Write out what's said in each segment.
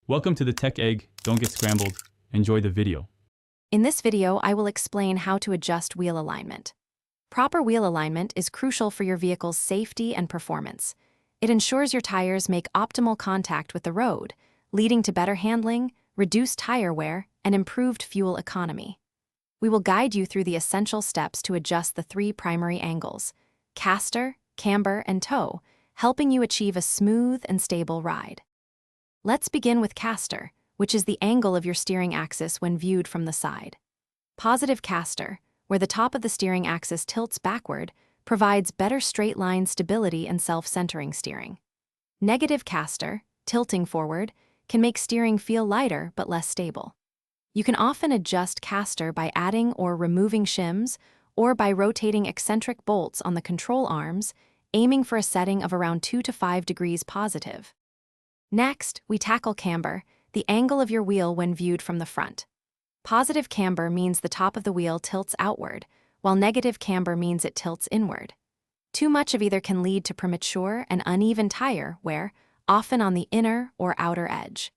Welcome to the Tech Egg. Don't get scrambled. Enjoy the video. In this video, I will explain how to adjust wheel alignment. Proper wheel alignment is crucial for your vehicle's safety and performance. It ensures your tires make optimal contact with the road, leading to better handling, reduced tire wear, and improved fuel economy. We will guide you through the essential steps to adjust the three primary angles: caster, camber, and toe, helping you achieve a smooth and stable ride. Let's begin with caster, which is the angle of your steering axis when viewed from the side. Positive caster, where the top of the steering axis tilts backward, provides better straight-line stability and self-centering steering. Negative caster, tilting forward, can make steering feel lighter but less stable. You can often adjust caster by adding or removing shims or by rotating eccentric bolts on the control arms, aiming for a setting of around 2 to 5 degrees positive. Next, we tackle camber, the angle of your wheel when viewed from the front. Positive camber means the top of the wheel tilts outward, while negative camber means it tilts inward. Too much of either can lead to premature and uneven tire wear, often on the inner or outer edge.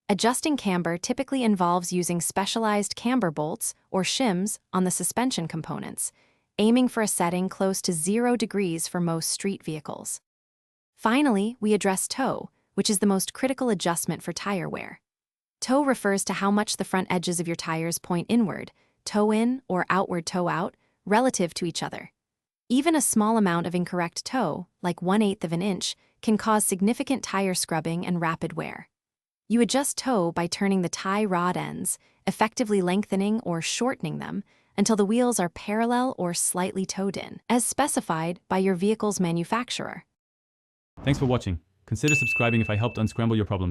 Adjusting camber typically involves using specialized camber bolts or shims on the suspension components, aiming for a setting close to 0 degrees for most street vehicles. Finally, we address toe, which is the most critical adjustment for tire wear. Toe refers to how much the front edges of your tires point inward, toe in or outward toe out, relative to each other. Even a small amount of incorrect toe, like 1/8 of an inch, can cause significant tire scrubbing and rapid wear. You adjust toe by turning the tie rod ends, effectively lengthening or shortening them until the wheels are parallel or slightly toed in, as specified by your vehicle's manufacturer. Thanks for watching. Consider subscribing if I helped unscramble your problems.